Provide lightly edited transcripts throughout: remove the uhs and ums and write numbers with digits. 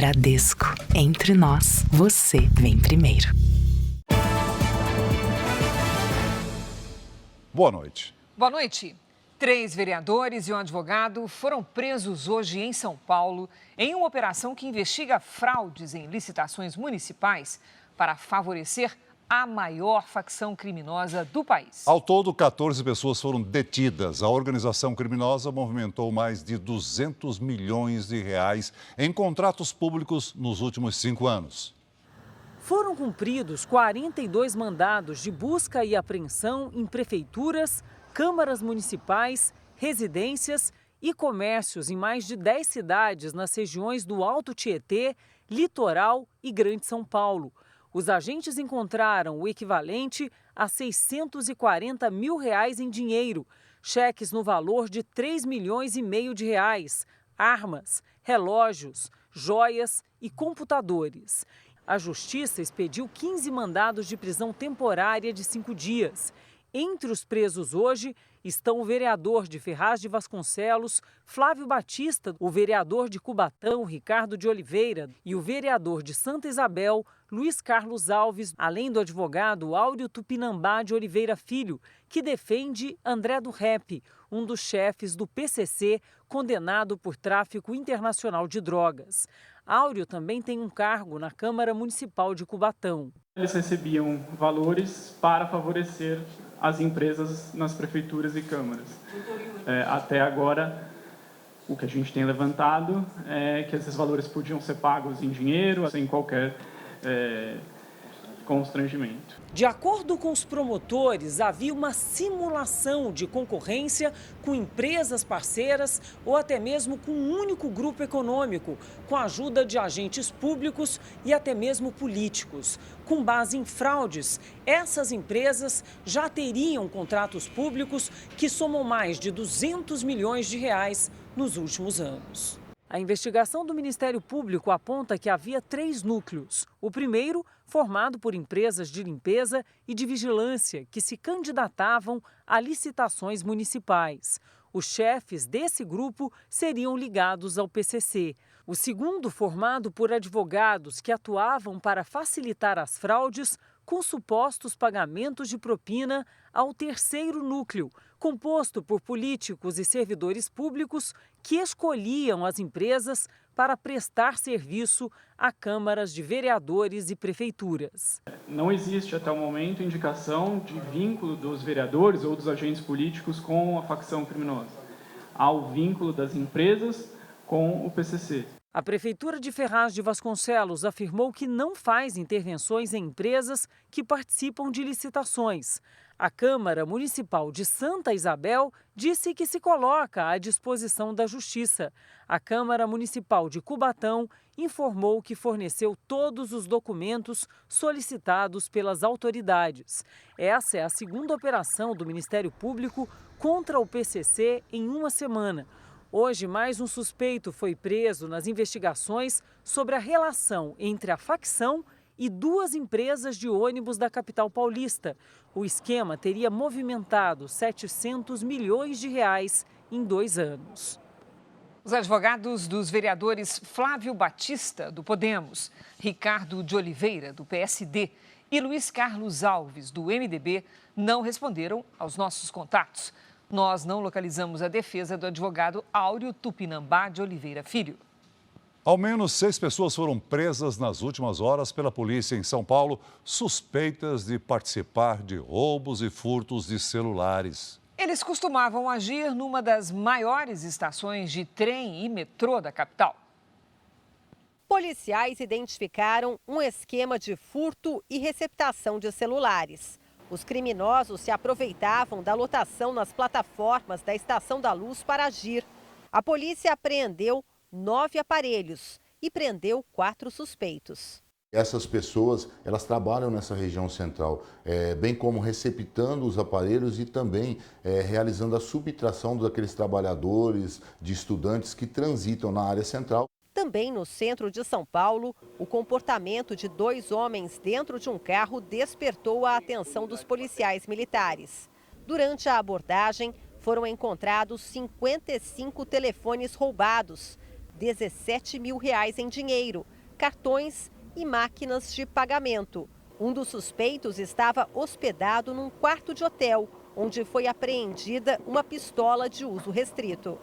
Bradesco. Entre nós, você vem primeiro. Boa noite. Boa noite. 3 vereadores e um advogado foram presos hoje em São Paulo em uma operação que investiga fraudes em licitações municipais para favorecer a maior facção criminosa do país. Ao todo, 14 pessoas foram detidas. A organização criminosa movimentou mais de 200 milhões de reais em contratos públicos nos últimos 5 anos. Foram cumpridos 42 mandados de busca e apreensão em prefeituras, câmaras municipais, residências e comércios em mais de 10 cidades nas regiões do Alto Tietê, Litoral e Grande São Paulo. Os agentes encontraram o equivalente a R$640 mil em dinheiro, cheques no valor de R$3,5 milhões de reais, armas, relógios, joias e computadores. A Justiça expediu 15 mandados de prisão temporária de 5 dias. Entre os presos hoje estão o vereador de Ferraz de Vasconcelos, Flávio Batista, o vereador de Cubatão, Ricardo de Oliveira, e o vereador de Santa Isabel, Luiz Carlos Alves, além do advogado Áureo Tupinambá de Oliveira Filho, que defende André do Rep, um dos chefes do PCC, condenado por tráfico internacional de drogas. Áureo também tem um cargo na Câmara Municipal de Cubatão. Eles recebiam valores para favorecer as empresas nas prefeituras e câmaras. Até agora, o que a gente tem levantado é que esses valores podiam ser pagos em dinheiro, sem qualquer constrangimento. De acordo com os promotores, havia uma simulação de concorrência com empresas parceiras ou até mesmo com um único grupo econômico, com a ajuda de agentes públicos e até mesmo políticos. Com base em fraudes, essas empresas já teriam contratos públicos que somam mais de R$200 milhões nos últimos anos. A investigação do Ministério Público aponta que havia 3 núcleos. O primeiro, formado por empresas de limpeza e de vigilância que se candidatavam a licitações municipais. Os chefes desse grupo seriam ligados ao PCC. O segundo, formado por advogados que atuavam para facilitar as fraudes, com supostos pagamentos de propina ao terceiro núcleo, composto por políticos e servidores públicos que escolhiam as empresas para prestar serviço a câmaras de vereadores e prefeituras. Não existe até o momento indicação de vínculo dos vereadores ou dos agentes políticos com a facção criminosa. Há o vínculo das empresas com o PCC. A Prefeitura de Ferraz de Vasconcelos afirmou que não faz intervenções em empresas que participam de licitações. A Câmara Municipal de Santa Isabel disse que se coloca à disposição da Justiça. A Câmara Municipal de Cubatão informou que forneceu todos os documentos solicitados pelas autoridades. Essa é a segunda operação do Ministério Público contra o PCC em uma semana. Hoje, mais um suspeito foi preso nas investigações sobre a relação entre a facção e 2 empresas de ônibus da capital paulista. O esquema teria movimentado R$700 milhões em 2 anos. Os advogados dos vereadores Flávio Batista, do Podemos, Ricardo de Oliveira, do PSD, e Luiz Carlos Alves, do MDB, não responderam aos nossos contatos. Nós não localizamos a defesa do advogado Áureo Tupinambá de Oliveira Filho. Ao menos 6 pessoas foram presas nas últimas horas pela polícia em São Paulo, suspeitas de participar de roubos e furtos de celulares. Eles costumavam agir numa das maiores estações de trem e metrô da capital. Policiais identificaram um esquema de furto e receptação de celulares. Os criminosos se aproveitavam da lotação nas plataformas da Estação da Luz para agir. A polícia apreendeu 9 aparelhos e prendeu 4 suspeitos. Essas pessoas, elas trabalham nessa região central, bem como receptando os aparelhos e também realizando a subtração daqueles trabalhadores, de estudantes que transitam na área central. Também no centro de São Paulo, o comportamento de 2 homens dentro de um carro despertou a atenção dos policiais militares. Durante a abordagem, foram encontrados 55 telefones roubados. 17 mil reais em dinheiro, cartões e máquinas de pagamento. Um dos suspeitos estava hospedado num quarto de hotel, onde foi apreendida uma pistola de uso restrito.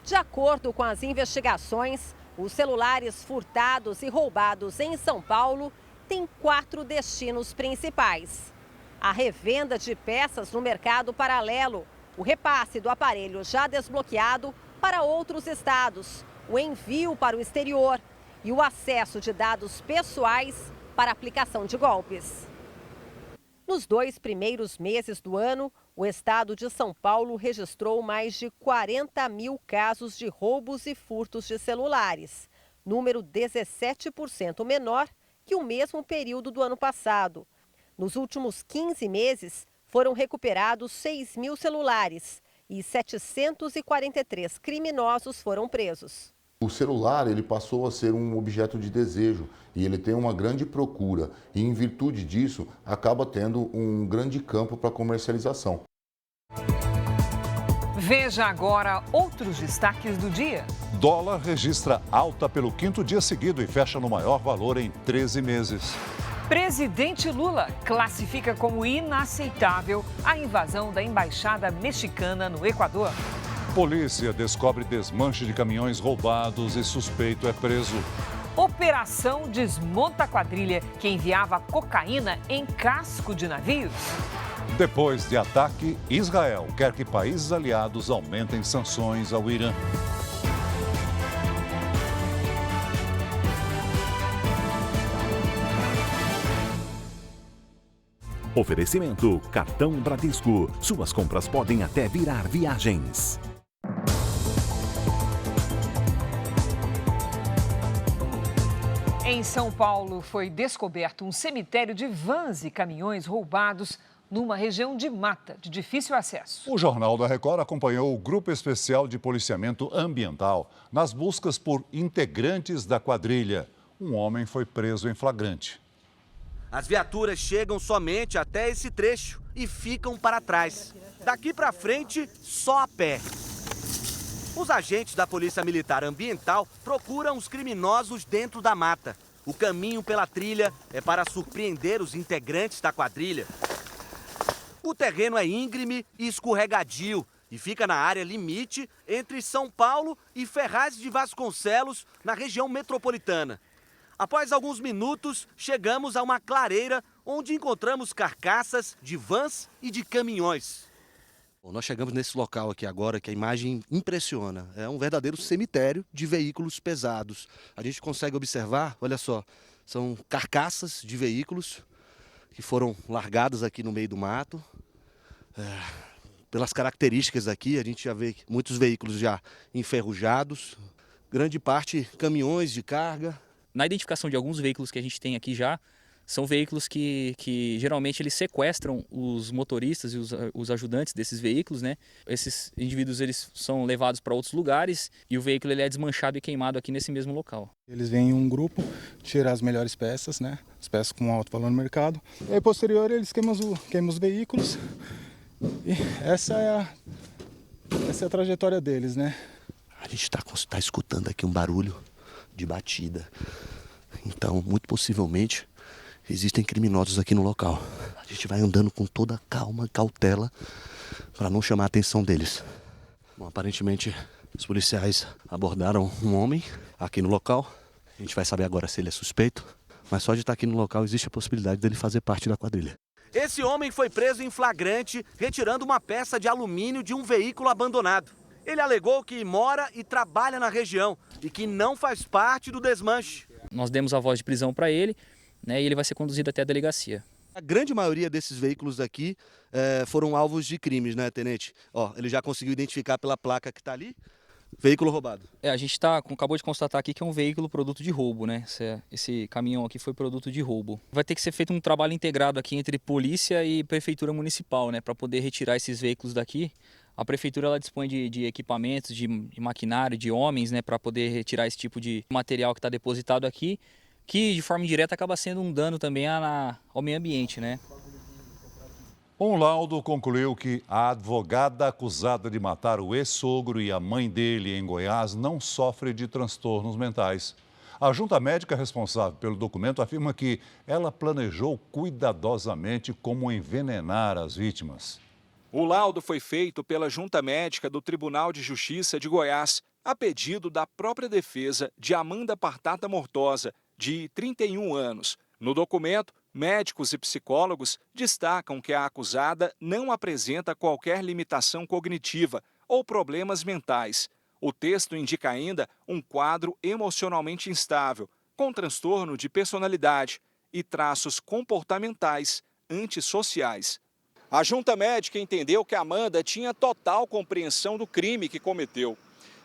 De acordo com as investigações, os celulares furtados e roubados em São Paulo têm 4 destinos principais: a revenda de peças no mercado paralelo, o repasse do aparelho já desbloqueado para outros estados, o envio para o exterior e o acesso de dados pessoais para aplicação de golpes. Nos 2 primeiros meses do ano, o estado de São Paulo registrou mais de 40 mil casos de roubos e furtos de celulares, número 17% menor que o mesmo período do ano passado. Nos últimos 15 meses, foram recuperados 6 mil celulares e 743 criminosos foram presos. O celular ele passou a ser um objeto de desejo e ele tem uma grande procura e, em virtude disso, acaba tendo um grande campo para comercialização. Veja agora outros destaques do dia. Dólar registra alta pelo 5º dia seguido e fecha no maior valor em 13 meses. Presidente Lula classifica como inaceitável a invasão da embaixada mexicana no Equador. Polícia descobre desmanche de caminhões roubados e suspeito é preso. Operação desmonta a quadrilha que enviava cocaína em casco de navios. Depois de ataque, Israel quer que países aliados aumentem sanções ao Irã. Oferecimento Cartão Bradesco. Suas compras podem até virar viagens. Em São Paulo, foi descoberto um cemitério de vans e caminhões roubados numa região de mata de difícil acesso. O Jornal da Record acompanhou o Grupo Especial de Policiamento Ambiental nas buscas por integrantes da quadrilha. Um homem foi preso em flagrante. As viaturas chegam somente até esse trecho e ficam para trás. Daqui para frente, só a pé. Os agentes da Polícia Militar Ambiental procuram os criminosos dentro da mata. O caminho pela trilha é para surpreender os integrantes da quadrilha. O terreno é íngreme e escorregadio e fica na área limite entre São Paulo e Ferraz de Vasconcelos, na região metropolitana. Após alguns minutos, chegamos a uma clareira onde encontramos carcaças de vans e de caminhões. Bom, nós chegamos nesse local aqui agora que a imagem impressiona. É um verdadeiro cemitério de veículos pesados. A gente consegue observar, olha só, são carcaças de veículos que foram largados aqui no meio do mato. Pelas características aqui, a gente já vê muitos veículos já enferrujados, grande parte caminhões de carga. Na identificação de alguns veículos que a gente tem aqui já, são veículos que geralmente eles sequestram os motoristas e os ajudantes desses veículos, né? Esses indivíduos eles são levados para outros lugares e o veículo ele é desmanchado e queimado aqui nesse mesmo local. Eles vêm em um grupo tirar as melhores peças, né? As peças com alto valor no mercado. E aí, posterior, eles queimam os veículos. E essa é a trajetória deles, né? A gente está escutando aqui um barulho de batida. Então, muito possivelmente, existem criminosos aqui no local. A gente vai andando com toda a calma e cautela para não chamar a atenção deles. Bom, aparentemente, os policiais abordaram um homem aqui no local. A gente vai saber agora se ele é suspeito, mas só de estar aqui no local existe a possibilidade dele fazer parte da quadrilha. Esse homem foi preso em flagrante, retirando uma peça de alumínio de um veículo abandonado. Ele alegou que mora e trabalha na região e que não faz parte do desmanche. Nós demos a voz de prisão para ele, né, e ele vai ser conduzido até a delegacia. A grande maioria desses veículos aqui foram alvos de crimes, né, tenente? Ó, ele já conseguiu identificar pela placa que está ali. Veículo roubado. A gente acabou de constatar aqui que é um veículo produto de roubo, né? Esse caminhão aqui foi produto de roubo. Vai ter que ser feito um trabalho integrado aqui entre polícia e prefeitura municipal, né? Para poder retirar esses veículos daqui. A prefeitura ela dispõe de equipamentos, de maquinário, de homens, né? Para poder retirar esse tipo de material que está depositado aqui, que de forma indireta acaba sendo um dano também ao meio ambiente, né? Um laudo concluiu que a advogada acusada de matar o ex-sogro e a mãe dele em Goiás não sofre de transtornos mentais. A junta médica responsável pelo documento afirma que ela planejou cuidadosamente como envenenar as vítimas. O laudo foi feito pela junta médica do Tribunal de Justiça de Goiás, a pedido da própria defesa de Amanda Partata Mortosa, de 31 anos. No documento, médicos e psicólogos destacam que a acusada não apresenta qualquer limitação cognitiva ou problemas mentais. O texto indica ainda um quadro emocionalmente instável, com transtorno de personalidade e traços comportamentais antissociais. A junta médica entendeu que Amanda tinha total compreensão do crime que cometeu.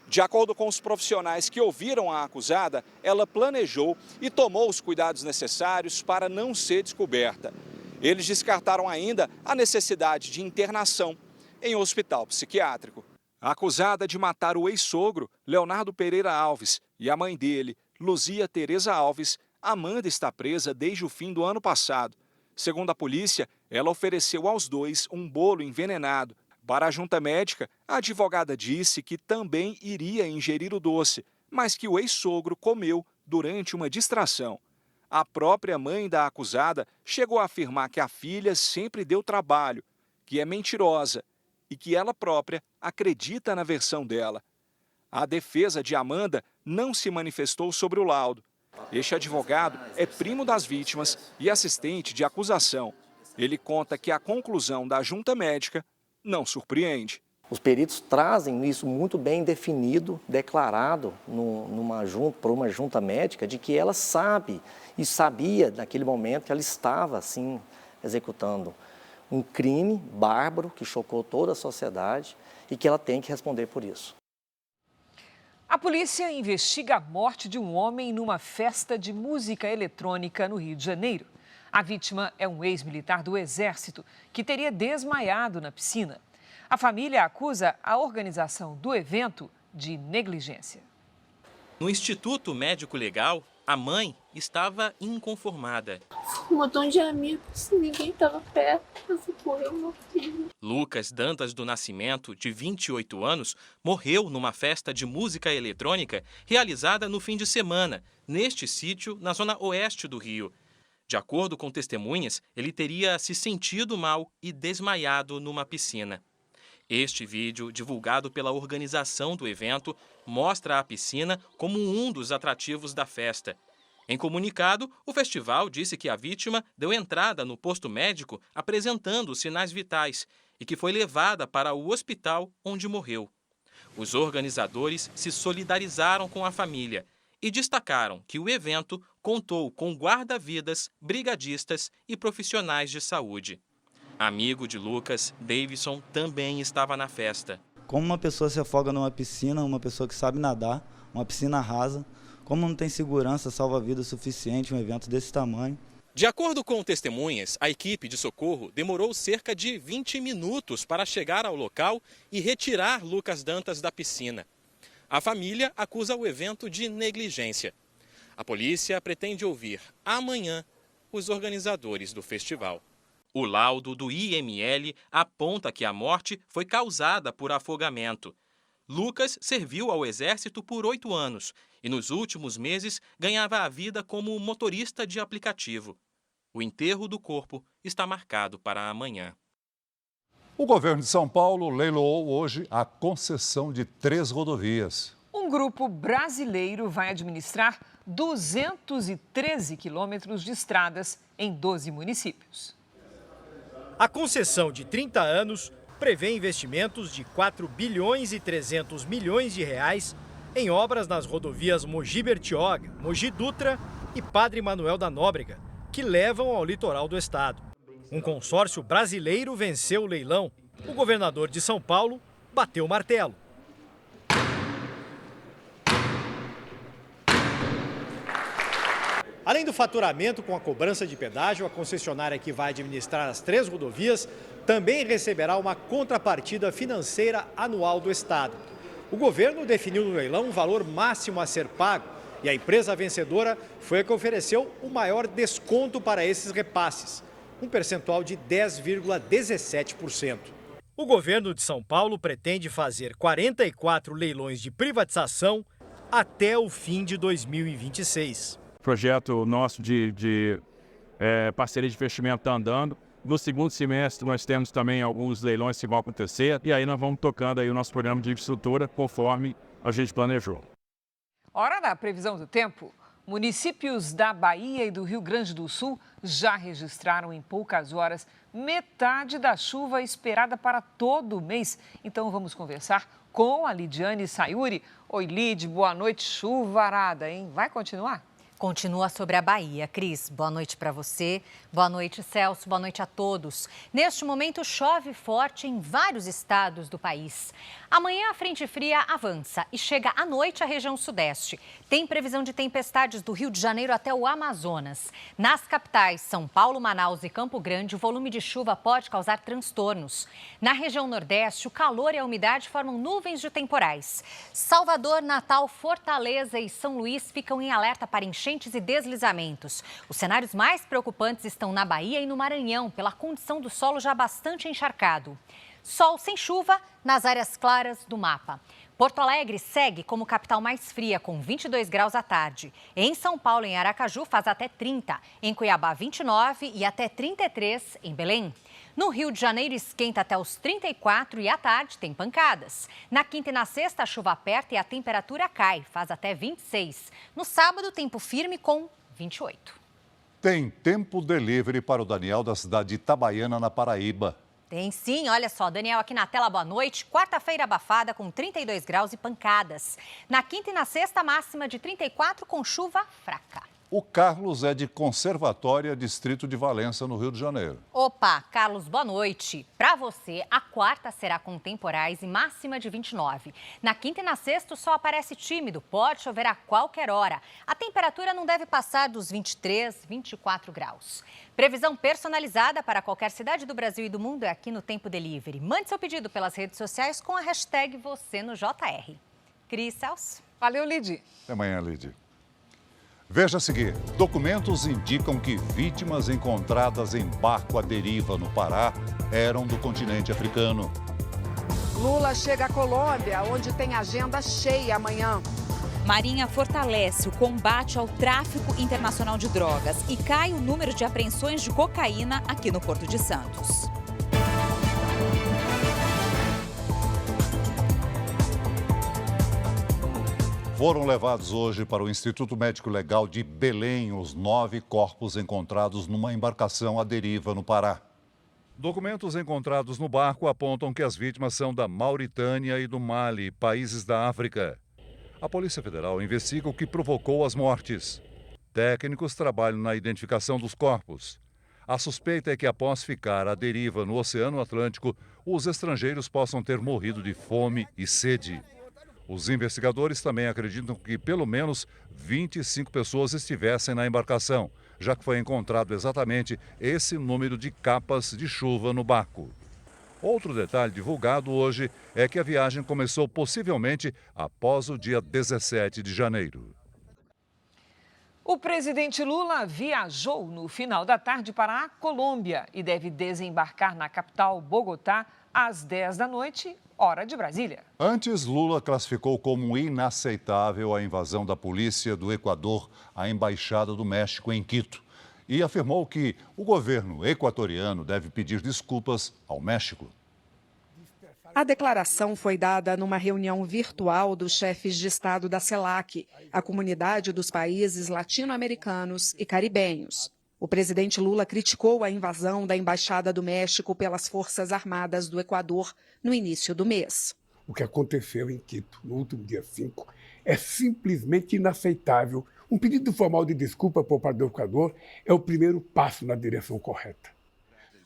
De acordo com os profissionais que ouviram a acusada, ela planejou e tomou os cuidados necessários para não ser descoberta. Eles descartaram ainda a necessidade de internação em um hospital psiquiátrico. A acusada de matar o ex-sogro, Leonardo Pereira Alves, e a mãe dele, Luzia Tereza Alves, Amanda está presa desde o fim do ano passado. Segundo a polícia, ela ofereceu aos dois um bolo envenenado. Para a junta médica, a advogada disse que também iria ingerir o doce, mas que o ex-sogro comeu durante uma distração. A própria mãe da acusada chegou a afirmar que a filha sempre deu trabalho, que é mentirosa e que ela própria acredita na versão dela. A defesa de Amanda não se manifestou sobre o laudo. Este advogado é primo das vítimas e assistente de acusação. Ele conta que a conclusão da junta médica não surpreende. Os peritos trazem isso muito bem definido, declarado por uma junta médica, de que ela sabe e sabia naquele momento que ela estava, assim, executando um crime bárbaro que chocou toda a sociedade e que ela tem que responder por isso. A polícia investiga a morte de um homem numa festa de música eletrônica no Rio de Janeiro. A vítima é um ex-militar do Exército que teria desmaiado na piscina. A família acusa a organização do evento de negligência. No Instituto Médico Legal, a mãe estava inconformada. Um montão de amigos, ninguém estava perto, eu socorri o meu filho. Lucas Dantas do Nascimento, de 28 anos, morreu numa festa de música eletrônica realizada no fim de semana, neste sítio na zona oeste do Rio. De acordo com testemunhas, ele teria se sentido mal e desmaiado numa piscina. Este vídeo, divulgado pela organização do evento, mostra a piscina como um dos atrativos da festa. Em comunicado, o festival disse que a vítima deu entrada no posto médico apresentando sinais vitais e que foi levada para o hospital onde morreu. Os organizadores se solidarizaram com a família e destacaram que o evento contou com guarda-vidas, brigadistas e profissionais de saúde. Amigo de Lucas, Davidson, também estava na festa. Como uma pessoa se afoga numa piscina, uma pessoa que sabe nadar, uma piscina rasa, como não tem segurança salva-vida suficiente em um evento desse tamanho. De acordo com testemunhas, a equipe de socorro demorou cerca de 20 minutos para chegar ao local e retirar Lucas Dantas da piscina. A família acusa o evento de negligência. A polícia pretende ouvir amanhã os organizadores do festival. O laudo do IML aponta que a morte foi causada por afogamento. Lucas serviu ao Exército por 8 anos e nos últimos meses ganhava a vida como motorista de aplicativo. O enterro do corpo está marcado para amanhã. O governo de São Paulo leiloou hoje a concessão de 3 rodovias. Um grupo brasileiro vai administrar 213 quilômetros de estradas em 12 municípios. A concessão de 30 anos prevê investimentos de 4 bilhões e 300 milhões de reais em obras nas rodovias Mogi Bertioga, Mogi Dutra e Padre Manuel da Nóbrega, que levam ao litoral do estado. Um consórcio brasileiro venceu o leilão. O governador de São Paulo bateu o martelo. Além do faturamento com a cobrança de pedágio, a concessionária que vai administrar as 3 rodovias também receberá uma contrapartida financeira anual do estado. O governo definiu no leilão um valor máximo a ser pago e a empresa vencedora foi a que ofereceu o maior desconto para esses repasses. um percentual de 10,17%. O governo de São Paulo pretende fazer 44 leilões de privatização até o fim de 2026. O projeto nosso de parceria de investimento está andando. No segundo semestre nós temos também alguns leilões que vão acontecer e aí nós vamos tocando aí o nosso programa de infraestrutura conforme a gente planejou. Hora da previsão do tempo. Municípios da Bahia e do Rio Grande do Sul já registraram em poucas horas metade da chuva esperada para todo o mês. Então vamos conversar com a Lidiane Sayuri. Oi, Lid, boa noite. Chuvarada, hein? Vai continuar? Continua sobre a Bahia. Cris, boa noite para você. Boa noite, Celso. Boa noite a todos. Neste momento, chove forte em vários estados do país. Amanhã, a frente fria avança e chega à noite à região sudeste. Tem previsão de tempestades do Rio de Janeiro até o Amazonas. Nas capitais, São Paulo, Manaus e Campo Grande, o volume de chuva pode causar transtornos. Na região nordeste, o calor e a umidade formam nuvens de temporais. Salvador, Natal, Fortaleza e São Luís ficam em alerta para enchentes e deslizamentos. Os cenários mais preocupantes estão na Bahia e no Maranhão, pela condição do solo já bastante encharcado. Sol sem chuva nas áreas claras do mapa. Porto Alegre segue como capital mais fria, com 22 graus à tarde. Em São Paulo, em Aracaju, faz até 30. Em Cuiabá, 29 e até 33 em Belém. No Rio de Janeiro, esquenta até os 34 e à tarde tem pancadas. Na quinta e na sexta, a chuva aperta e a temperatura cai, faz até 26. No sábado, tempo firme com 28. Tem tempo delivery para o Daniel da cidade de Itabaiana, na Paraíba. Tem sim, olha só, Daniel aqui na tela, boa noite. Quarta-feira abafada com 32 graus e pancadas. Na quinta e na sexta, máxima de 34 com chuva fraca. O Carlos é de Conservatória, distrito de Valença, no Rio de Janeiro. Opa, Carlos, boa noite. Para você, a quarta será com temporais e máxima de 29. Na quinta e na sexta, o sol aparece tímido, pode chover a qualquer hora. A temperatura não deve passar dos 23, 24 graus. Previsão personalizada para qualquer cidade do Brasil e do mundo é aqui no Tempo Delivery. Mande seu pedido pelas redes sociais com a hashtag #VocêNoJR. Cris, Celso. Valeu, Lid. Até amanhã, Lid. Veja a seguir, documentos indicam que vítimas encontradas em barco à deriva no Pará eram do continente africano. Lula chega à Colômbia, onde tem agenda cheia amanhã. Marinha fortalece o combate ao tráfico internacional de drogas e cai o número de apreensões de cocaína aqui no Porto de Santos. Foram levados hoje para o Instituto Médico Legal de Belém os 9 corpos encontrados numa embarcação à deriva no Pará. Documentos encontrados no barco apontam que as vítimas são da Mauritânia e do Mali, países da África. A Polícia Federal investiga o que provocou as mortes. Técnicos trabalham na identificação dos corpos. A suspeita é que, após ficar à deriva no Oceano Atlântico, os estrangeiros possam ter morrido de fome e sede. Os investigadores também acreditam que pelo menos 25 pessoas estivessem na embarcação, já que foi encontrado exatamente esse número de capas de chuva no barco. Outro detalhe divulgado hoje é que a viagem começou possivelmente após o dia 17 de janeiro. O presidente Lula viajou no final da tarde para a Colômbia e deve desembarcar na capital, Bogotá, às 10 da noite, hora de Brasília. Antes, Lula classificou como inaceitável a invasão da polícia do Equador à Embaixada do México em Quito e afirmou que o governo equatoriano deve pedir desculpas ao México. A declaração foi dada numa reunião virtual dos chefes de Estado da CELAC, a comunidade dos países latino-americanos e caribenhos. O presidente Lula criticou a invasão da Embaixada do México pelas Forças Armadas do Equador no início do mês. O que aconteceu em Quito no último dia 5 é simplesmente inaceitável. Um pedido formal de desculpa por parte do Equador é o primeiro passo na direção correta.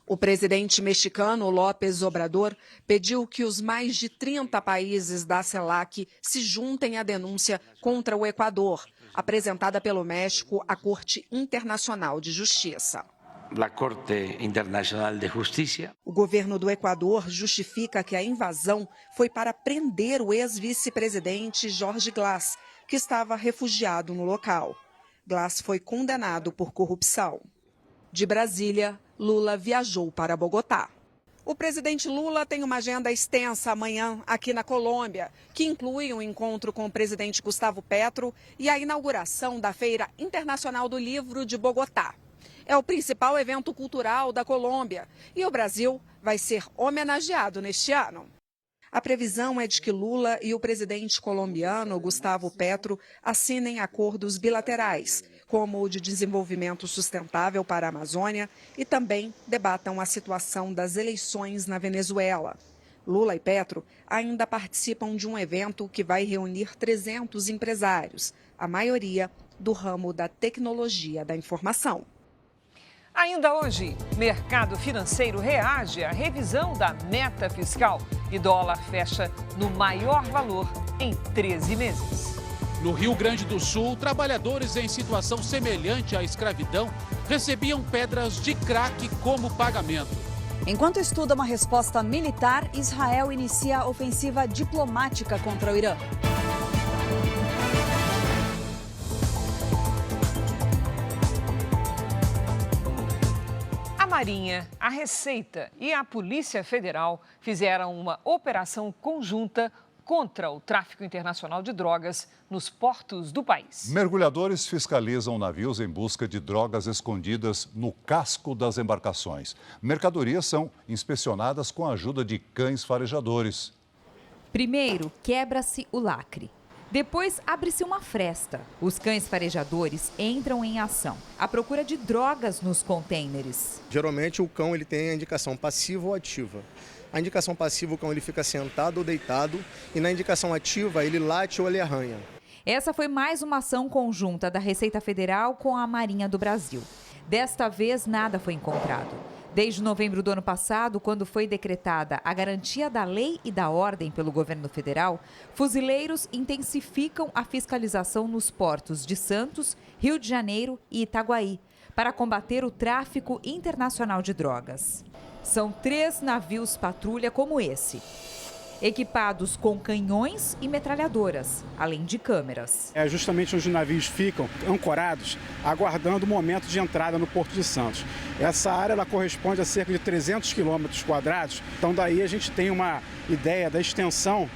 O presidente mexicano López Obrador pediu que os mais de 30 países da CELAC se juntem à denúncia contra o Equador, apresentada pelo México à Corte Internacional de Justiça. A Corte Internacional de Justiça. O governo do Equador justifica que a invasão foi para prender o ex-vice-presidente Jorge Glass, que estava refugiado no local. Glass foi condenado por corrupção. De Brasília, Lula viajou para Bogotá. O presidente Lula tem uma agenda extensa amanhã aqui na Colômbia, que inclui um encontro com o presidente Gustavo Petro e a inauguração da Feira Internacional do Livro de Bogotá. É o principal evento cultural da Colômbia e o Brasil vai ser homenageado neste ano. A previsão é de que Lula e o presidente colombiano Gustavo Petro assinem acordos bilaterais, como o de desenvolvimento sustentável para a Amazônia, e também debatam a situação das eleições na Venezuela. Lula e Petro ainda participam de um evento que vai reunir 300 empresários, a maioria do ramo da tecnologia da informação. Ainda hoje, mercado financeiro reage à revisão da meta fiscal e dólar fecha no maior valor em 13 meses. No Rio Grande do Sul, trabalhadores em situação semelhante à escravidão recebiam pedras de crack como pagamento. Enquanto estuda uma resposta militar, Israel inicia a ofensiva diplomática contra o Irã. A Marinha, a Receita e a Polícia Federal fizeram uma operação conjunta contra o tráfico internacional de drogas nos portos do país. Mergulhadores fiscalizam navios em busca de drogas escondidas no casco das embarcações. Mercadorias são inspecionadas com a ajuda de cães farejadores. Primeiro, quebra-se o lacre. Depois, abre-se uma fresta. Os cães farejadores entram em ação, à procura de drogas nos contêineres. Geralmente, o cão ele tem a indicação passiva ou ativa. A indicação passiva, o cão ele fica sentado ou deitado, e na indicação ativa, ele late ou ele arranha. Essa foi mais uma ação conjunta da Receita Federal com a Marinha do Brasil. Desta vez, nada foi encontrado. Desde novembro do ano passado, quando foi decretada a garantia da lei e da ordem pelo governo federal, fuzileiros intensificam a fiscalização nos portos de Santos, Rio de Janeiro e Itaguaí, para combater o tráfico internacional de drogas. São 3 navios patrulha como esse, equipados com canhões e metralhadoras, além de câmeras. É justamente onde os navios ficam ancorados, aguardando o momento de entrada no Porto de Santos. Essa área ela corresponde a cerca de 300 quilômetros quadrados, então daí a gente tem uma ideia da extensão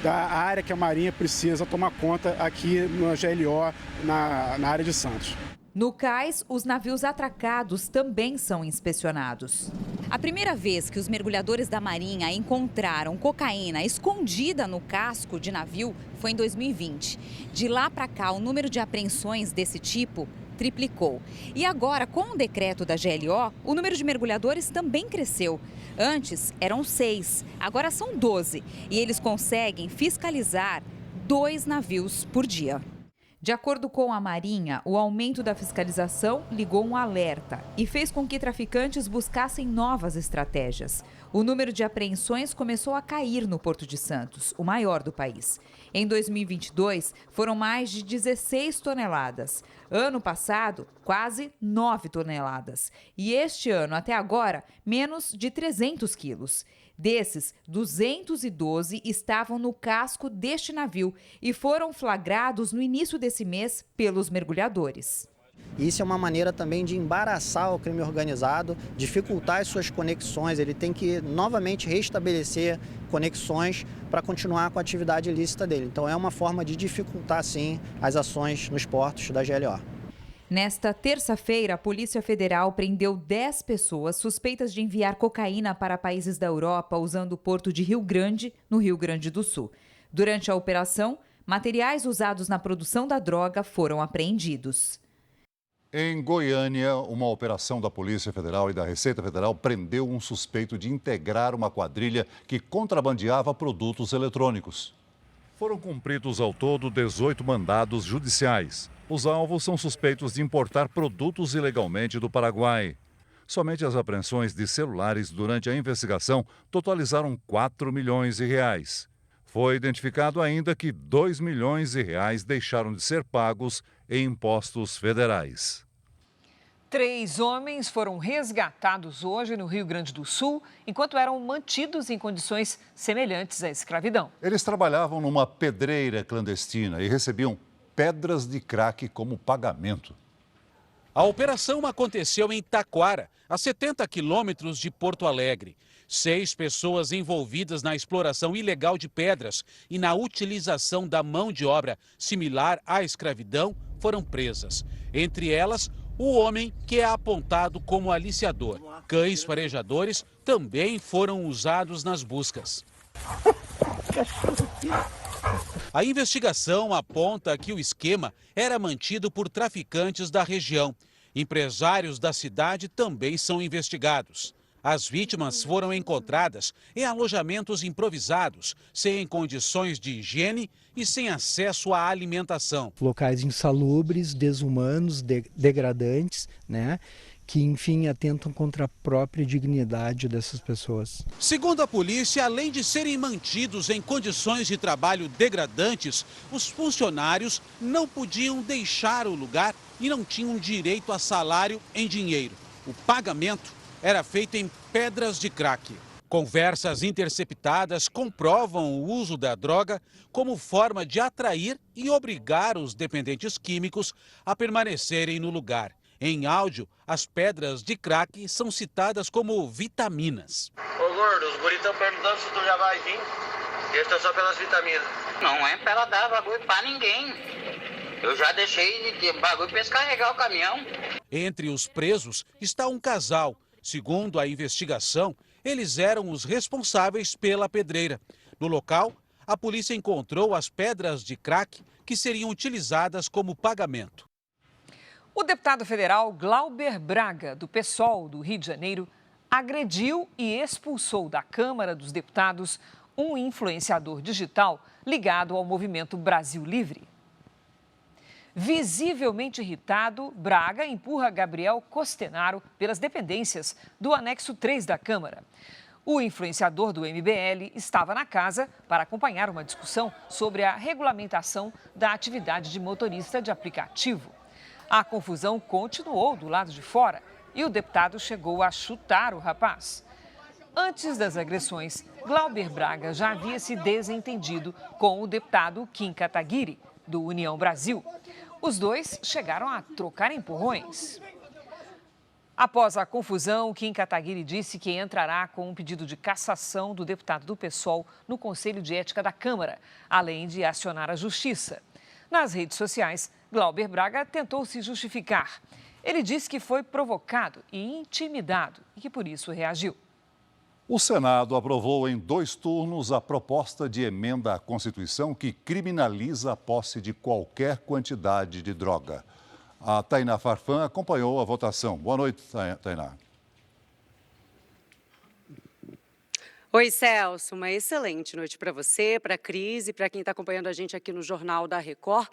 da área que a Marinha precisa tomar conta aqui no GLO, na área de Santos. No cais, os navios atracados também são inspecionados. A primeira vez que os mergulhadores da Marinha encontraram cocaína escondida no casco de navio foi em 2020. De lá para cá, o número de apreensões desse tipo triplicou. E agora, com o decreto da GLO, o número de mergulhadores também cresceu. Antes eram 6, agora são 12. E eles conseguem fiscalizar 2 navios por dia. De acordo com a Marinha, o aumento da fiscalização ligou um alerta e fez com que traficantes buscassem novas estratégias. O número de apreensões começou a cair no Porto de Santos, o maior do país. Em 2022, foram mais de 16 toneladas. Ano passado, quase 9 toneladas. E este ano, até agora, menos de 300 quilos. Desses, 212 estavam no casco deste navio e foram flagrados no início desse mês pelos mergulhadores. Isso é uma maneira também de embaraçar o crime organizado, dificultar as suas conexões. Ele tem que novamente restabelecer conexões para continuar com a atividade ilícita dele. Então é uma forma de dificultar, sim, as ações nos portos da GLO. Nesta terça-feira, a Polícia Federal prendeu 10 pessoas suspeitas de enviar cocaína para países da Europa usando o porto de Rio Grande, no Rio Grande do Sul. Durante a operação, materiais usados na produção da droga foram apreendidos. Em Goiânia, uma operação da Polícia Federal e da Receita Federal prendeu um suspeito de integrar uma quadrilha que contrabandeava produtos eletrônicos. Foram cumpridos ao todo 18 mandados judiciais. Os alvos são suspeitos de importar produtos ilegalmente do Paraguai. Somente as apreensões de celulares durante a investigação totalizaram 4 milhões de reais. Foi identificado ainda que 2 milhões de reais deixaram de ser pagos em impostos federais. 3 homens foram resgatados hoje no Rio Grande do Sul, enquanto eram mantidos em condições semelhantes à escravidão. Eles trabalhavam numa pedreira clandestina e recebiam pedras de crack como pagamento. A operação aconteceu em Taquara, a 70 quilômetros de Porto Alegre. 6 pessoas envolvidas na exploração ilegal de pedras e na utilização da mão de obra similar à escravidão foram presas. Entre elas, o homem que é apontado como aliciador. Cães farejadores também foram usados nas buscas. A investigação aponta que o esquema era mantido por traficantes da região. Empresários da cidade também são investigados. As vítimas foram encontradas em alojamentos improvisados, sem condições de higiene e sem acesso à alimentação. Locais insalubres, desumanos, degradantes, né? Que, enfim, atentam contra a própria dignidade dessas pessoas. Segundo a polícia, além de serem mantidos em condições de trabalho degradantes, os funcionários não podiam deixar o lugar e não tinham direito a salário em dinheiro. O pagamento era feito em pedras de crack. Conversas interceptadas comprovam o uso da droga como forma de atrair e obrigar os dependentes químicos a permanecerem no lugar. Em áudio, as pedras de crack são citadas como vitaminas. Ô gordo, os guris estão perguntando se tu já vai vir. Eles estão só pelas vitaminas. Não é pra ela dar bagulho pra ninguém. Eu já deixei de bagulho pra eles carregar o caminhão. Entre os presos está um casal. Segundo a investigação, eles eram os responsáveis pela pedreira. No local, a polícia encontrou as pedras de crack que seriam utilizadas como pagamento. O deputado federal Glauber Braga, do PSOL do Rio de Janeiro, agrediu e expulsou da Câmara dos Deputados um influenciador digital ligado ao movimento Brasil Livre. Visivelmente irritado, Braga empurra Gabriel Costenaro pelas dependências do anexo 3 da Câmara. O influenciador do MBL estava na casa para acompanhar uma discussão sobre a regulamentação da atividade de motorista de aplicativo. A confusão continuou do lado de fora e o deputado chegou a chutar o rapaz. Antes das agressões, Glauber Braga já havia se desentendido com o deputado Kim Kataguiri, do União Brasil. Os dois chegaram a trocar empurrões. Após a confusão, Kim Kataguiri disse que entrará com um pedido de cassação do deputado do PSOL no Conselho de Ética da Câmara, além de acionar a Justiça. Nas redes sociais, Glauber Braga tentou se justificar. Ele disse que foi provocado e intimidado e que por isso reagiu. O Senado aprovou em 2 turnos a proposta de emenda à Constituição que criminaliza a posse de qualquer quantidade de droga. A Tainá Farfan acompanhou a votação. Boa noite, Tainá. Oi, Celso. Uma excelente noite para você, para a Cris e para quem está acompanhando a gente aqui no Jornal da Record.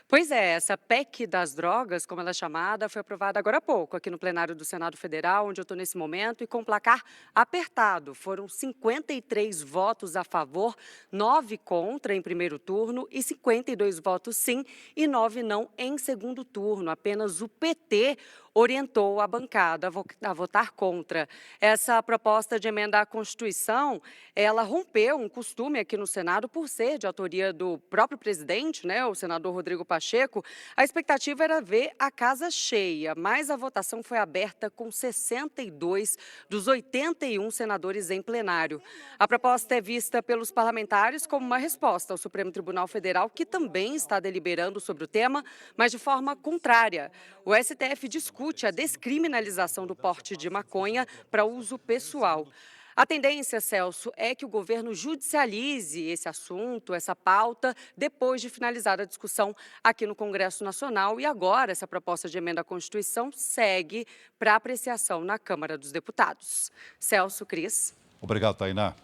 Pois é, essa PEC das drogas, como ela é chamada, foi aprovada agora há pouco aqui no plenário do Senado Federal, onde eu estou nesse momento, e com placar apertado. Foram 53 votos a favor, 9 contra em primeiro turno e 52 votos sim e 9 não em segundo turno. Apenas o PT orientou a bancada a votar contra. Essa proposta de emenda à Constituição, ela rompeu um costume aqui no Senado por ser de autoria do próprio presidente, né, o senador Rodrigo Pacheco. A expectativa era ver a casa cheia, mas a votação foi aberta com 62 dos 81 senadores em plenário. A proposta é vista pelos parlamentares como uma resposta ao Supremo Tribunal Federal, que também está deliberando sobre o tema, mas de forma contrária. O STF discute a descriminalização do porte de maconha para uso pessoal. A tendência, Celso, é que o governo judicialize esse assunto, essa pauta, depois de finalizar a discussão aqui no Congresso Nacional. E agora, essa proposta de emenda à Constituição segue para apreciação na Câmara dos Deputados. Celso, Cris. Obrigado, Tainá.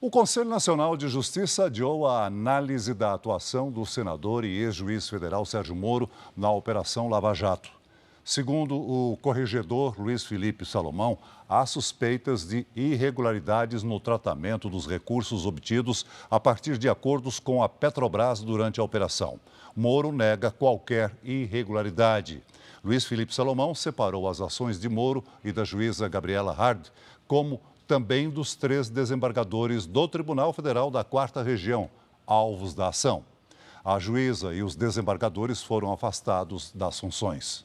O Conselho Nacional de Justiça adiou a análise da atuação do senador e ex-juiz federal Sérgio Moro na Operação Lava Jato. Segundo o corregedor Luiz Felipe Salomão, há suspeitas de irregularidades no tratamento dos recursos obtidos a partir de acordos com a Petrobras durante a operação. Moro nega qualquer irregularidade. Luiz Felipe Salomão separou as ações de Moro e da juíza Gabriela Hard, como também dos 3 desembargadores do Tribunal Federal da 4ª Região, alvos da ação. A juíza e os desembargadores foram afastados das funções.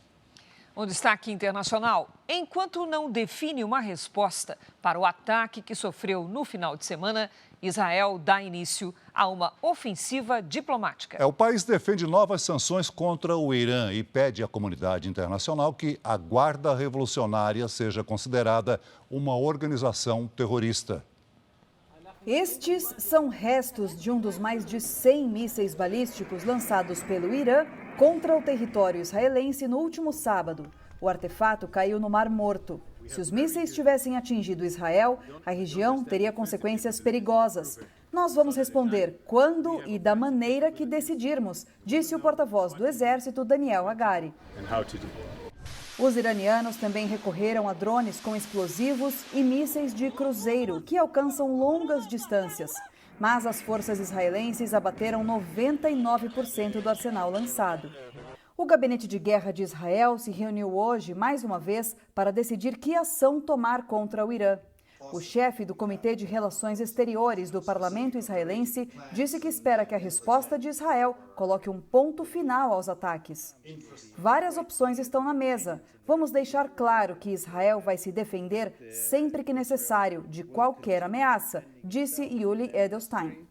Um destaque internacional. Enquanto não define uma resposta para o ataque que sofreu no final de semana, Israel dá início a uma ofensiva diplomática. O país defende novas sanções contra o Irã e pede à comunidade internacional que a Guarda Revolucionária seja considerada uma organização terrorista. Estes são restos de um dos mais de 100 mísseis balísticos lançados pelo Irã contra o território israelense no último sábado. O artefato caiu no Mar Morto. Se os mísseis tivessem atingido Israel, a região teria consequências perigosas. Nós vamos responder quando e da maneira que decidirmos, disse o porta-voz do Exército, Daniel Hagari. Os iranianos também recorreram a drones com explosivos e mísseis de cruzeiro, que alcançam longas distâncias. Mas as forças israelenses abateram 99% do arsenal lançado. O Gabinete de Guerra de Israel se reuniu hoje, mais uma vez, para decidir que ação tomar contra o Irã. O chefe do Comitê de Relações Exteriores do Parlamento israelense disse que espera que a resposta de Israel coloque um ponto final aos ataques. Várias opções estão na mesa. Vamos deixar claro que Israel vai se defender sempre que necessário de qualquer ameaça, disse Yuli Edelstein.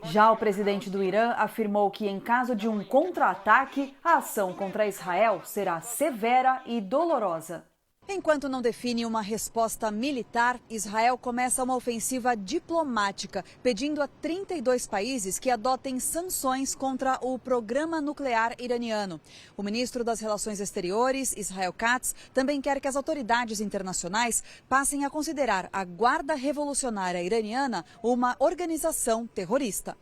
Já o presidente do Irã afirmou que, em caso de um contra-ataque, a ação contra Israel será severa e dolorosa. Enquanto não define uma resposta militar, Israel começa uma ofensiva diplomática, pedindo a 32 países que adotem sanções contra o programa nuclear iraniano. O ministro das Relações Exteriores, Israel Katz, também quer que as autoridades internacionais passem a considerar a Guarda Revolucionária Iraniana uma organização terrorista.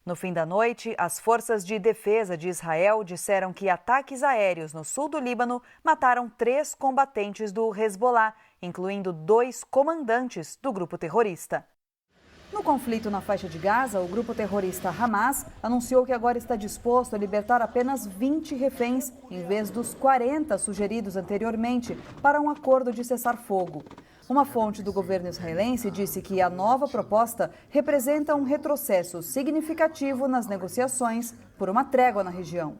No fim da noite, as forças de defesa de Israel disseram que ataques aéreos no sul do Líbano mataram 3 combatentes do Hezbollah, incluindo 2 comandantes do grupo terrorista. No conflito na faixa de Gaza, o grupo terrorista Hamas anunciou que agora está disposto a libertar apenas 20 reféns, em vez dos 40 sugeridos anteriormente, para um acordo de cessar-fogo. Uma fonte do governo israelense disse que a nova proposta representa um retrocesso significativo nas negociações por uma trégua na região.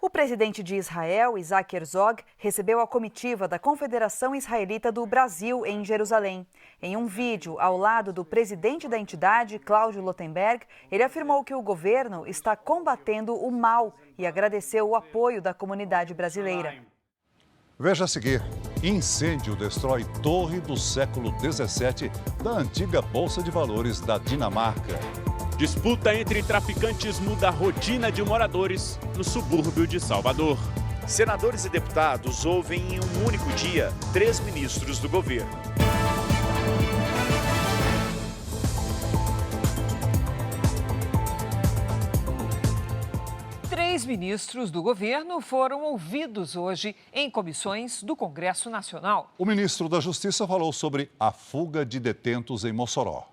O presidente de Israel, Isaac Herzog, recebeu a comitiva da Confederação Israelita do Brasil em Jerusalém. Em um vídeo ao lado do presidente da entidade, Cláudio Lottenberg, ele afirmou que o governo está combatendo o mal e agradeceu o apoio da comunidade brasileira. Veja a seguir. Incêndio destrói torre do século XVII da antiga Bolsa de Valores da Dinamarca. Disputa entre traficantes muda a rotina de moradores no subúrbio de Salvador. Senadores e deputados ouvem em um único dia 3 ministros do governo. Três ministros do governo foram ouvidos hoje em comissões do Congresso Nacional. O ministro da Justiça falou sobre a fuga de detentos em Mossoró.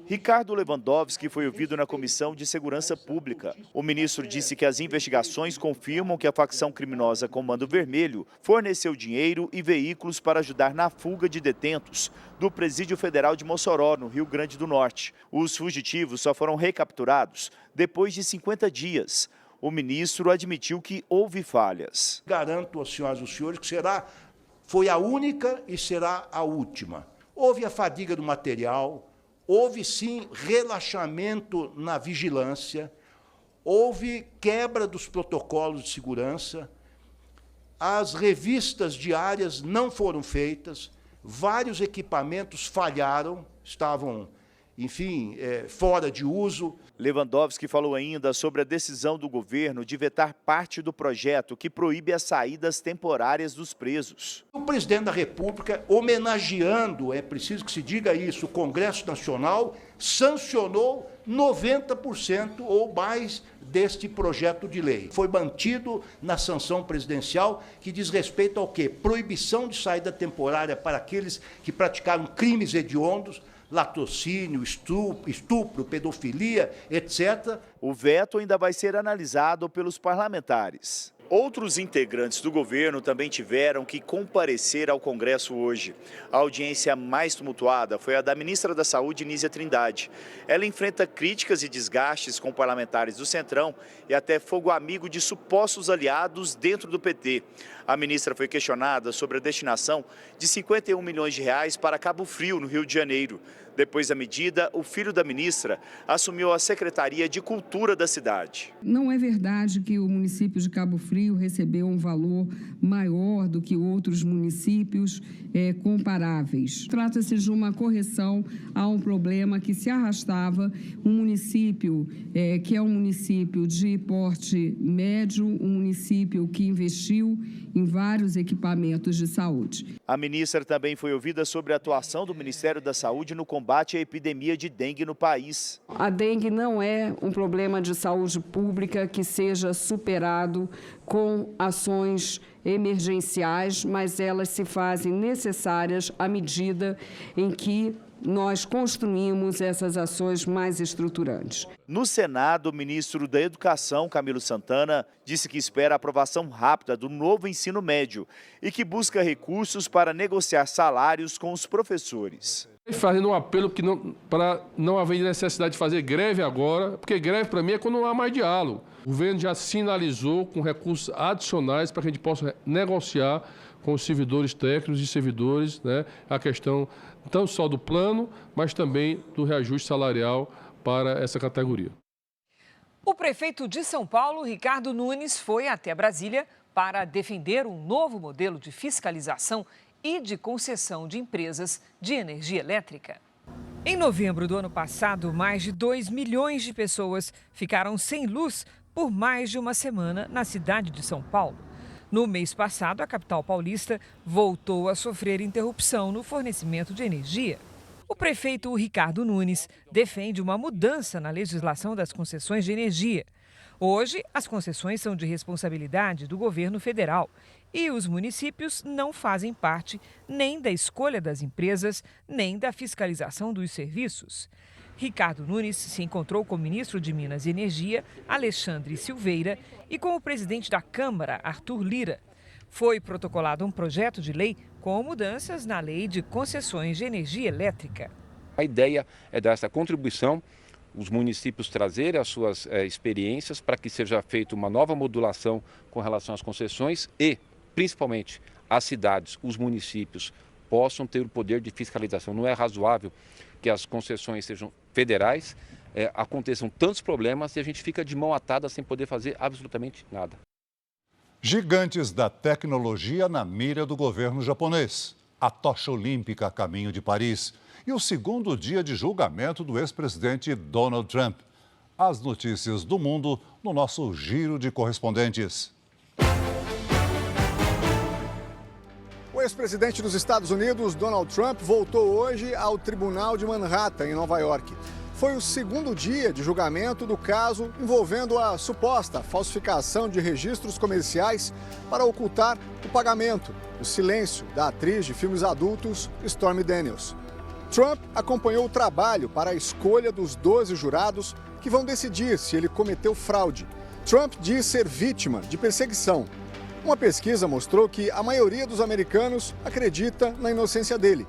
Ricardo Lewandowski foi ouvido na Comissão de Segurança Pública. O ministro disse que as investigações confirmam que a facção criminosa Comando Vermelho forneceu dinheiro e veículos para ajudar na fuga de detentos do Presídio Federal de Mossoró, no Rio Grande do Norte. Os fugitivos só foram recapturados depois de 50 dias. O ministro admitiu que houve falhas. Garanto às senhoras e aos senhores que foi a única e será a última. Houve a fadiga do material, houve sim relaxamento na vigilância, houve quebra dos protocolos de segurança, as revistas diárias não foram feitas, vários equipamentos falharam, estavam, enfim, fora de uso. Lewandowski falou ainda sobre a decisão do governo de vetar parte do projeto que proíbe as saídas temporárias dos presos. O presidente da República, homenageando, é preciso que se diga isso, o Congresso Nacional sancionou 90% ou mais deste projeto de lei. Foi mantido na sanção presidencial que diz respeito ao quê? Proibição de saída temporária para aqueles que praticaram crimes hediondos, latrocínio, estupro, pedofilia, etc. O veto ainda vai ser analisado pelos parlamentares. Outros integrantes do governo também tiveram que comparecer ao Congresso hoje. A audiência mais tumultuada foi a da ministra da Saúde, Nízia Trindade. Ela enfrenta críticas e desgastes com parlamentares do Centrão e até fogo amigo de supostos aliados dentro do PT. A ministra foi questionada sobre a destinação de 51 milhões de reais para Cabo Frio, no Rio de Janeiro. Depois da medida, o filho da ministra assumiu a Secretaria de Cultura da cidade. Não é verdade que o município de Cabo Frio recebeu um valor maior do que outros municípios comparáveis. Trata-se de uma correção a um problema que se arrastava. Um município que é um município de porte médio, um município que investiu em vários equipamentos de saúde. A ministra também foi ouvida sobre a atuação do Ministério da Saúde no combate à epidemia de dengue no país. A dengue não é um problema de saúde pública que seja superado com ações emergenciais, mas elas se fazem necessárias à medida em que nós construímos essas ações mais estruturantes. No Senado, o ministro da Educação, Camilo Santana, disse que espera a aprovação rápida do novo ensino médio e que busca recursos para negociar salários com os professores. Fazendo um apelo para não haver necessidade de fazer greve agora, porque greve para mim é quando não há mais diálogo. O governo já sinalizou com recursos adicionais para que a gente possa negociar com os servidores técnicos e servidores, a questão não só do plano, mas também do reajuste salarial para essa categoria. O prefeito de São Paulo, Ricardo Nunes, foi até Brasília para defender um novo modelo de fiscalização e de concessão de empresas de energia elétrica. Em novembro do ano passado, mais de 2 milhões de pessoas ficaram sem luz por mais de uma semana na cidade de São Paulo. No mês passado, a capital paulista voltou a sofrer interrupção no fornecimento de energia. O prefeito Ricardo Nunes defende uma mudança na legislação das concessões de energia. Hoje, as concessões são de responsabilidade do governo federal e os municípios não fazem parte nem da escolha das empresas, nem da fiscalização dos serviços. Ricardo Nunes se encontrou com o ministro de Minas e Energia, Alexandre Silveira, e com o presidente da Câmara, Arthur Lira. Foi protocolado um projeto de lei com mudanças na lei de concessões de energia elétrica. A ideia é dar essa contribuição, os municípios trazerem as suas experiências para que seja feita uma nova modulação com relação às concessões e, principalmente, as cidades, os municípios possam ter o poder de fiscalização. Não é razoável que as concessões sejam federais, aconteçam tantos problemas e a gente fica de mão atada sem poder fazer absolutamente nada. Gigantes da tecnologia na mira do governo japonês. A tocha olímpica a caminho de Paris. E o segundo dia de julgamento do ex-presidente Donald Trump. As notícias do mundo no nosso Giro de Correspondentes. O ex-presidente dos Estados Unidos, Donald Trump, voltou hoje ao Tribunal de Manhattan, em Nova York. Foi o segundo dia de julgamento do caso envolvendo a suposta falsificação de registros comerciais para ocultar o pagamento, o silêncio da atriz de filmes adultos Stormy Daniels. Trump acompanhou o trabalho para a escolha dos 12 jurados que vão decidir se ele cometeu fraude. Trump diz ser vítima de perseguição. Uma pesquisa mostrou que a maioria dos americanos acredita na inocência dele.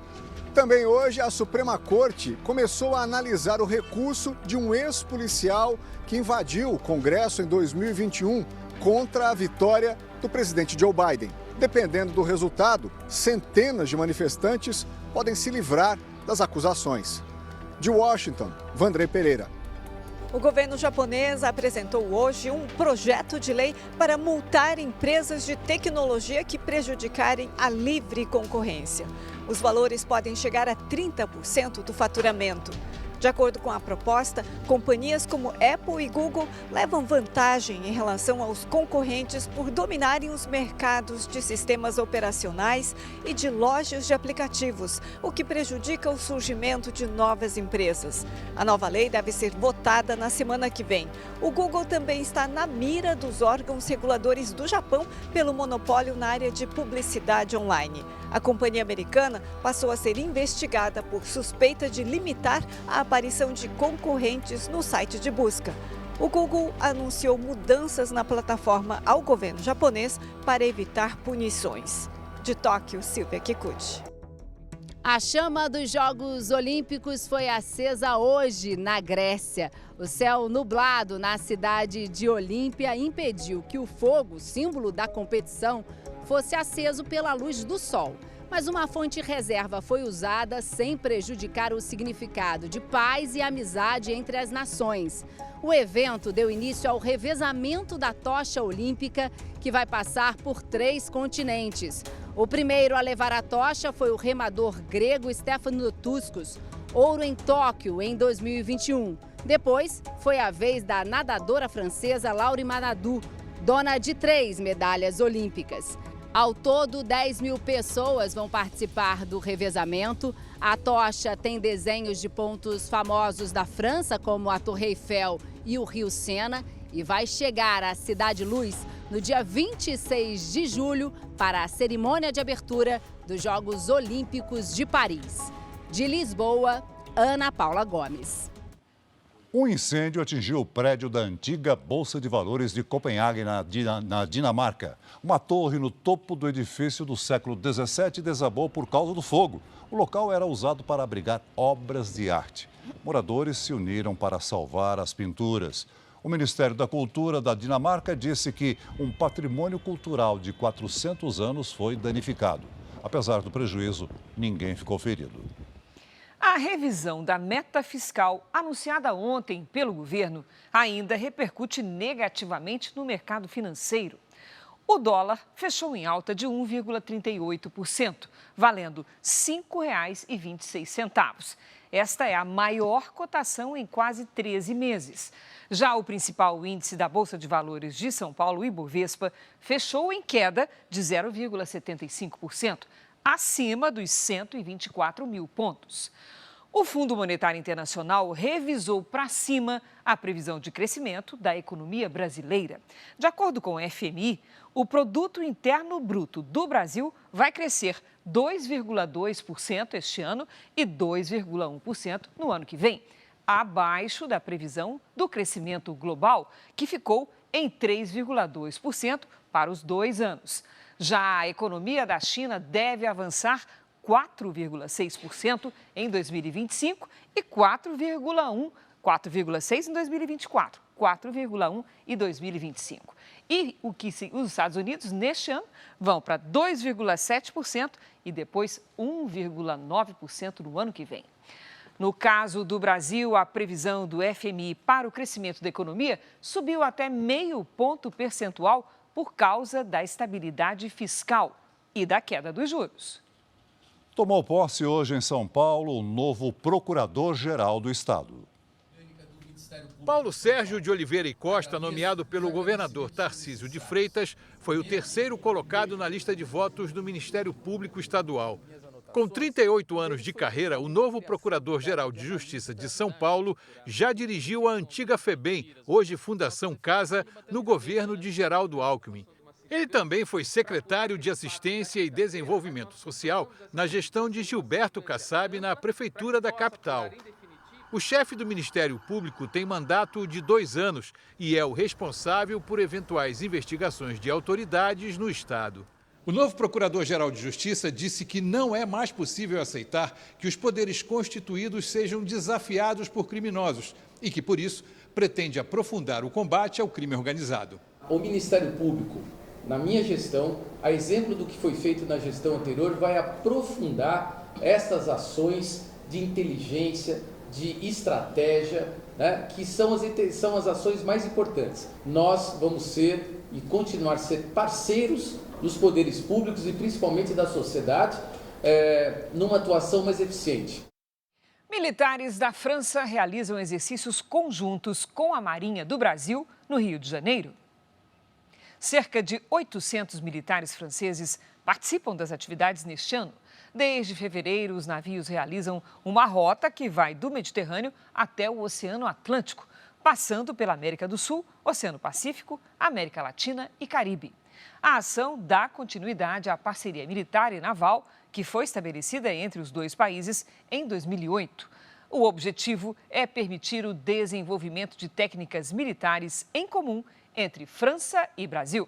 Também hoje, a Suprema Corte começou a analisar o recurso de um ex-policial que invadiu o Congresso em 2021 contra a vitória do presidente Joe Biden. Dependendo do resultado, centenas de manifestantes podem se livrar das acusações. De Washington, Vandrei Pereira. O governo japonês apresentou hoje um projeto de lei para multar empresas de tecnologia que prejudicarem a livre concorrência. Os valores podem chegar a 30% do faturamento. De acordo com a proposta, companhias como Apple e Google levam vantagem em relação aos concorrentes por dominarem os mercados de sistemas operacionais e de lojas de aplicativos, o que prejudica o surgimento de novas empresas. A nova lei deve ser votada na semana que vem. O Google também está na mira dos órgãos reguladores do Japão pelo monopólio na área de publicidade online. A companhia americana passou a ser investigada por suspeita de limitar a aparição de concorrentes no site de busca. O Google anunciou mudanças na plataforma ao governo japonês para evitar punições. De Tóquio, Silvia Kikuchi. A chama dos Jogos Olímpicos foi acesa hoje na Grécia. O céu nublado na cidade de Olímpia impediu que o fogo, símbolo da competição, fosse aceso pela luz do sol. Mas uma fonte reserva foi usada sem prejudicar o significado de paz e amizade entre as nações. O evento deu início ao revezamento da tocha olímpica, que vai passar por 3 continentes. O primeiro a levar a tocha foi o remador grego Stefanos Tsitsipas, ouro em Tóquio em 2021. Depois, foi a vez da nadadora francesa Laure Manadou, dona de 3 medalhas olímpicas. Ao todo, 10 mil pessoas vão participar do revezamento. A tocha tem desenhos de pontos famosos da França, como a Torre Eiffel e o Rio Sena, e vai chegar à Cidade Luz no dia 26 de julho para a cerimônia de abertura dos Jogos Olímpicos de Paris. De Lisboa, Ana Paula Gomes. Um incêndio atingiu o prédio da antiga Bolsa de Valores de Copenhague, na Dinamarca. Uma torre no topo do edifício do século XVII desabou por causa do fogo. O local era usado para abrigar obras de arte. Moradores se uniram para salvar as pinturas. O Ministério da Cultura da Dinamarca disse que um patrimônio cultural de 400 anos foi danificado. Apesar do prejuízo, ninguém ficou ferido. A revisão da meta fiscal anunciada ontem pelo governo ainda repercute negativamente no mercado financeiro. O dólar fechou em alta de 1,38%, valendo R$ 5,26. Esta é a maior cotação em quase 13 meses. Já o principal índice da Bolsa de Valores de São Paulo, Ibovespa, fechou em queda de 0,75%. Acima dos 124 mil pontos. O Fundo Monetário Internacional revisou para cima a previsão de crescimento da economia brasileira. De acordo com o FMI, o Produto Interno Bruto do Brasil vai crescer 2,2% este ano e 2,1% no ano que vem, abaixo da previsão do crescimento global, que ficou em 3,2% para os 2 anos. Já a economia da China deve avançar 4,6% em 2025 e 4,6% em 2024, 4,1% em 2025. E os Estados Unidos, neste ano, vão para 2,7% e depois 1,9% no ano que vem. No caso do Brasil, a previsão do FMI para o crescimento da economia subiu até 0,5 ponto percentual por causa da estabilidade fiscal e da queda dos juros. Tomou posse hoje em São Paulo o novo Procurador-Geral do Estado. Paulo Sérgio de Oliveira e Costa, nomeado pelo governador Tarcísio de Freitas, foi o terceiro colocado na lista de votos do Ministério Público Estadual. Com 38 anos de carreira, o novo Procurador-Geral de Justiça de São Paulo já dirigiu a antiga FEBEM, hoje Fundação Casa, no governo de Geraldo Alckmin. Ele também foi secretário de Assistência e Desenvolvimento Social na gestão de Gilberto Kassab na Prefeitura da capital. O chefe do Ministério Público tem mandato de 2 anos e é o responsável por eventuais investigações de autoridades no Estado. O novo Procurador-Geral de Justiça disse que não é mais possível aceitar que os poderes constituídos sejam desafiados por criminosos e que, por isso, pretende aprofundar o combate ao crime organizado. O Ministério Público, na minha gestão, a exemplo do que foi feito na gestão anterior, vai aprofundar essas ações de inteligência, de estratégia, né, que são as ações mais importantes. Nós vamos ser e continuar a ser parceiros dos poderes públicos e principalmente da sociedade, numa atuação mais eficiente. Militares da França realizam exercícios conjuntos com a Marinha do Brasil no Rio de Janeiro. Cerca de 800 militares franceses participam das atividades neste ano. Desde fevereiro, os navios realizam uma rota que vai do Mediterrâneo até o Oceano Atlântico, passando pela América do Sul, Oceano Pacífico, América Latina e Caribe. A ação dá continuidade à parceria militar e naval que foi estabelecida entre os 2 países em 2008. O objetivo é permitir o desenvolvimento de técnicas militares em comum entre França e Brasil.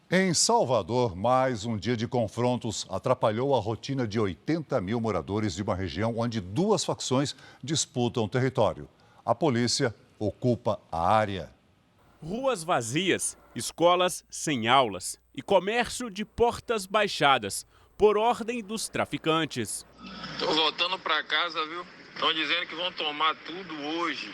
Em Salvador, mais um dia de confrontos atrapalhou a rotina de 80 mil moradores de uma região onde duas facções disputam território. A polícia ocupa a área. Ruas vazias, escolas sem aulas e comércio de portas baixadas, por ordem dos traficantes. Tô voltando para casa, viu? Estão dizendo que vão tomar tudo hoje.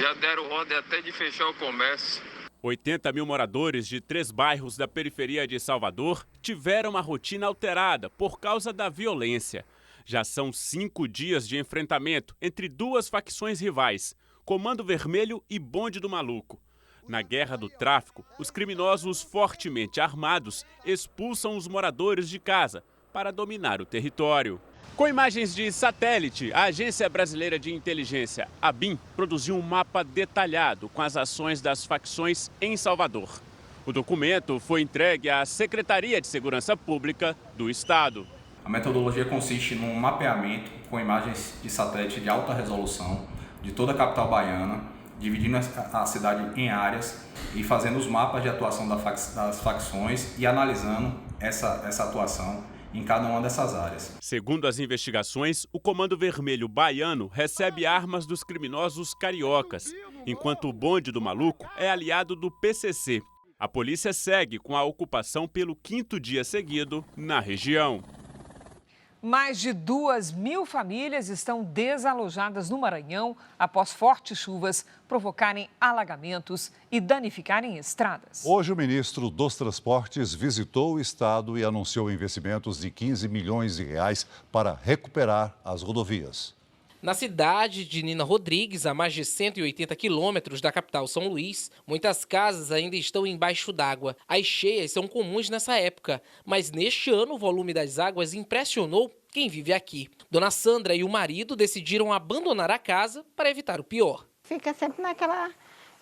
Já deram ordem até de fechar o comércio. 80 mil moradores de 3 bairros da periferia de Salvador tiveram a rotina alterada por causa da violência. Já são 5 dias de enfrentamento entre duas facções rivais, Comando Vermelho e Bonde do Maluco. Na guerra do tráfico, os criminosos fortemente armados expulsam os moradores de casa para dominar o território. Com imagens de satélite, a Agência Brasileira de Inteligência, ABIN, produziu um mapa detalhado com as ações das facções em Salvador. O documento foi entregue à Secretaria de Segurança Pública do Estado. A metodologia consiste num mapeamento com imagens de satélite de alta resolução de toda a capital baiana, dividindo a cidade em áreas e fazendo os mapas de atuação das facções e analisando essa atuação em cada uma dessas áreas. Segundo as investigações, o Comando Vermelho baiano recebe armas dos criminosos cariocas, enquanto o Bonde do Maluco é aliado do PCC. A polícia segue com a ocupação pelo 5º dia seguido na região. Mais de 2.000 famílias estão desalojadas no Maranhão após fortes chuvas provocarem alagamentos e danificarem estradas. Hoje, o ministro dos Transportes visitou o estado e anunciou investimentos de 15 milhões de reais para recuperar as rodovias. Na cidade de Nina Rodrigues, a mais de 180 quilômetros da capital São Luís, muitas casas ainda estão embaixo d'água. As cheias são comuns nessa época, mas neste ano o volume das águas impressionou quem vive aqui. Dona Sandra e o marido decidiram abandonar a casa para evitar o pior. Fica sempre naquela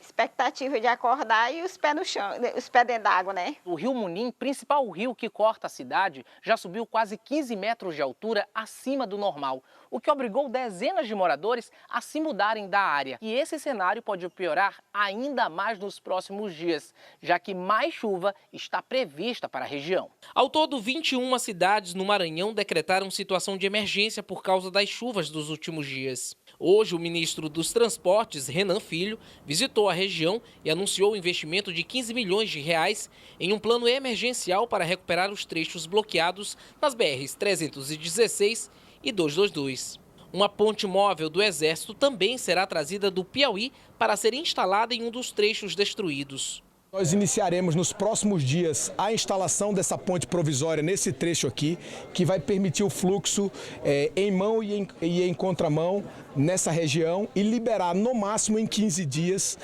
expectativa de acordar e os pés no chão, os pés dentro d'água, né? O Rio Munim, principal rio que corta a cidade, já subiu quase 15 metros de altura acima do normal, o que obrigou dezenas de moradores a se mudarem da área. E esse cenário pode piorar ainda mais nos próximos dias, já que mais chuva está prevista para a região. Ao todo, 21 cidades no Maranhão decretaram situação de emergência por causa das chuvas dos últimos dias. Hoje, o ministro dos Transportes, Renan Filho, visitou a região e anunciou o investimento de 15 milhões de reais em um plano emergencial para recuperar os trechos bloqueados nas BRs 316 e 222. Uma ponte móvel do Exército também será trazida do Piauí para ser instalada em um dos trechos destruídos. Nós iniciaremos nos próximos dias a instalação dessa ponte provisória nesse trecho aqui, que vai permitir o fluxo em mão e em contramão nessa região e liberar no máximo em 15 dias,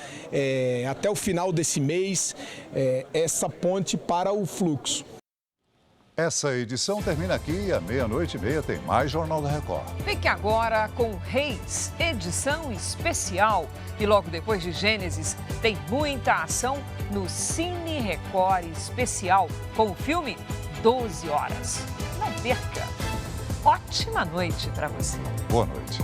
até o final desse mês, essa ponte para o fluxo. Essa edição termina aqui e à 00:30 tem mais Jornal da Record. Fique agora com Reis, edição especial. E logo depois de Gênesis, tem muita ação no Cine Record especial com o filme 12 Horas. Não perca! Ótima noite para você. Boa noite.